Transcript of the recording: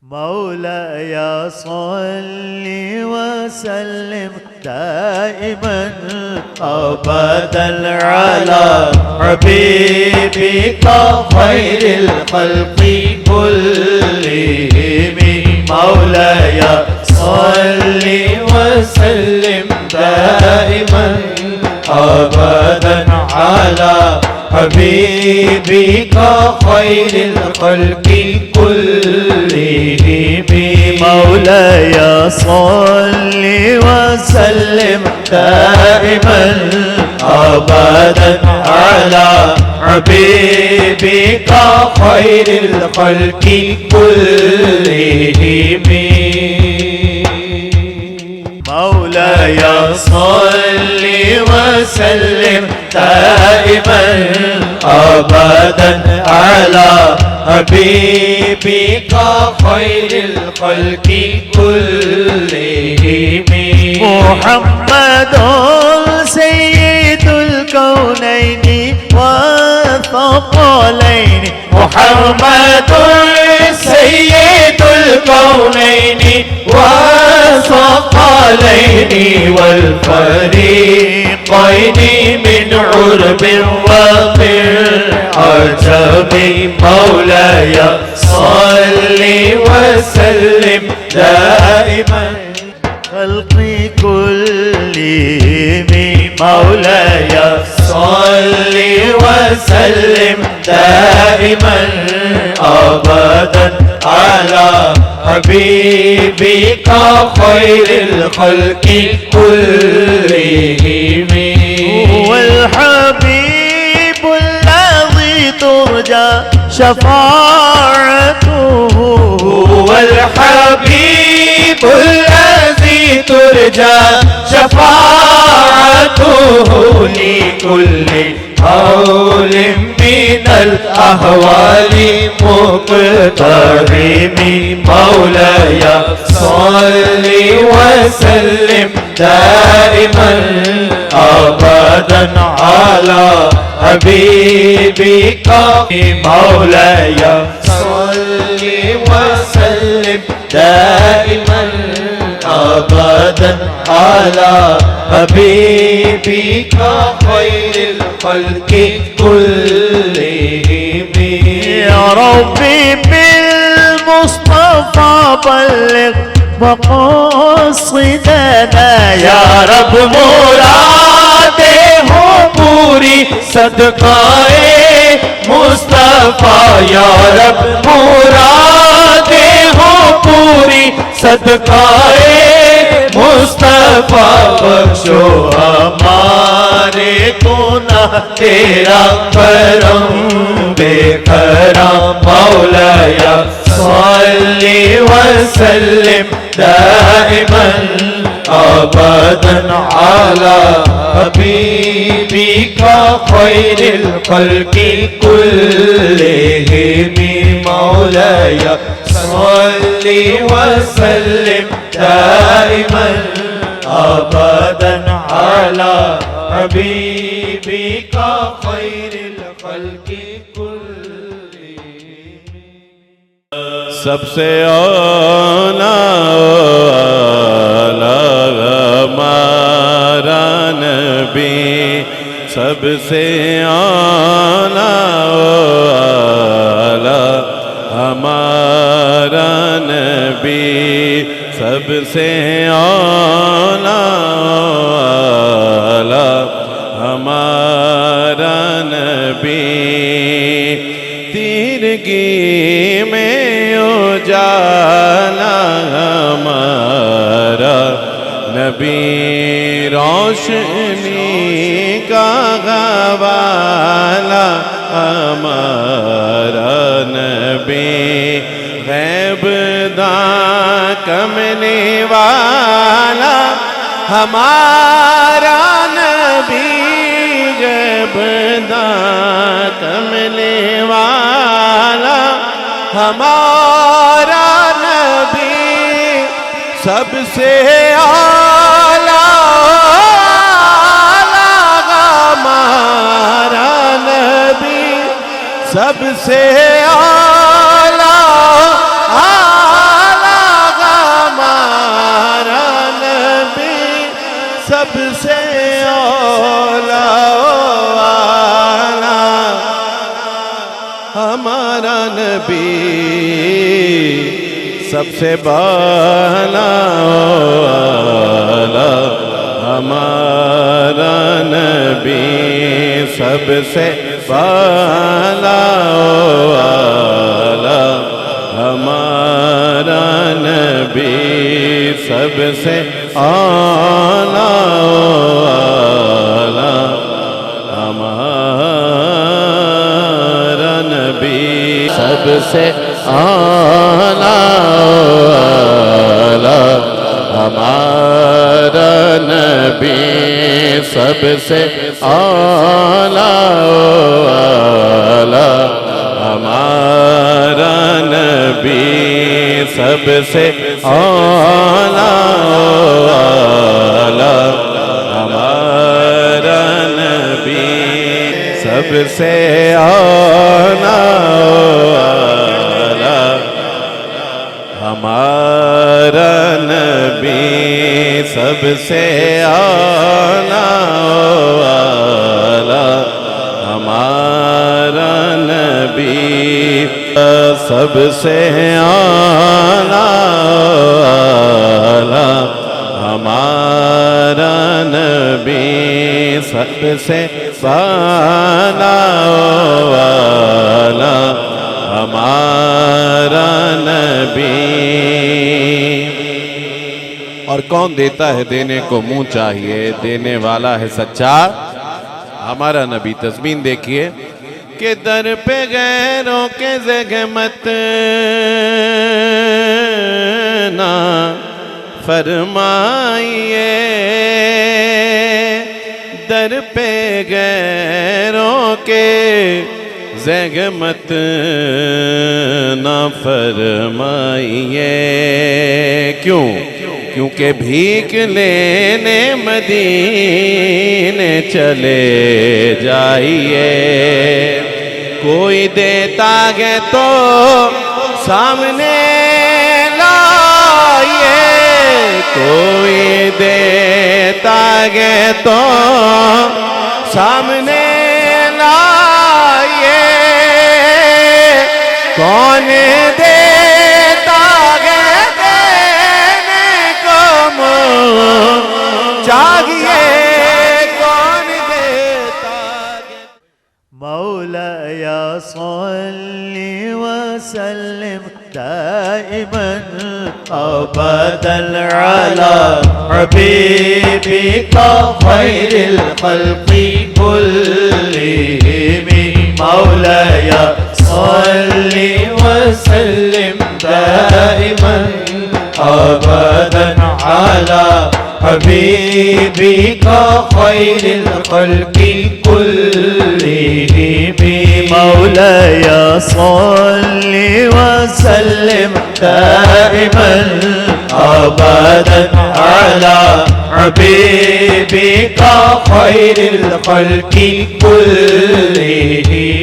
مولاي صل وسلم دائما أبدا على حبيبك خير الخلق كلهم مولاي صل وسلم دائما أبدا على حبيبك خير الخلق كلهم مولاي صل وسلم دائما أبدا على حبيبك خير الخلق كلهم مولاي صل وسلم دائما أبدا على حبيبك خير الخلق كلهم محمد سيد الكونين والثقلين محمد سيد الكونين والثقلين والفريقين من عرب ومن عجب مولاي صل وسلم دائما خلقي كلهم مولاي صل وسلم دائما أبدا على حبيبك خير الخلق كلهم هو الحبيب الذي ترجى شفاعته هو الحبيب الذي ترجى شفاعته لكل حول من الأهوال مقترم مولاي صل وسلم دائما أبدا على حبيبك مولاي صل وسلم دائما أبدا على حبيبك خير الخلق كلهم يا ربي بالمصطفى بلغ مقاصدنا يا رب مرادے ہو پوری صدقائے مصطفیٰ یا رب مرادے ہو پوری صدقائے مصطفیٰ بخشو ہمارے گناہ تیرا کرم بے کرم مولاي صل وسلم دائما أبدا على حبيبك خير الخلق كلهم مولاي صل وسلم دائما أبدا على حبيبك خير الخلق كلهم سب سے اولا ہمارا نبی سب سے اولا ہمارا نبی سب سے اولا ہمارا نبی تیرگی میں اجالا ہمارا نبی روشنی کا گوالا ہمارا نبی غیب داں کملی والا ہمارا نبی غیب داں کملی والا ہمارا نبی سب سے اعلیٰ ہمارا نبی سب سے اعلیٰ سب سے اولا والا ہمارا نبی سب سے بالا والا ہمارا نبی سب سے بالا والا ہمارا نبی سب سے اعلیٰ والا ہمارا نبی سب سے اعلیٰ والا ہمارا نبی سب سے اعلیٰ والا ہمارا نبی سب سے اعلیٰ والا ہمارا نبی سب سے اعلیٰ والا ہمارا نبی سب سے اعلیٰ والا ہمارا نبی سب سے اعلیٰ والا ہمارا نبی سب سے اعلیٰ والا ہمارا نبی اور کون دیتا ہے دینے کو منہ چاہیے دینے والا ہے سچا ہمارا نبی تضمین دیکھیے کہ در پہ غیروں کے زحمت نہ فرمائیے در پہ غیروں کے زحمت نہ فرمائیے کیونکہ بھیک لینے مدینے چلے جائیے کوئی دیتا ہے تو سامنے لائیے کوئی دیتا ہے تو سامنے لائیے کون دیتا ہے دینے کو چاہیے کون دیتا ہے مولاي صل وسلم دائما أبدا على حبيبك خير الخلق كلهم مولاي صل وسلم دائما أبدا على حبيبك خير الخلق كلهم مولاي صل وسلم دائما أبدا على حبيبك خير الخلق كلهم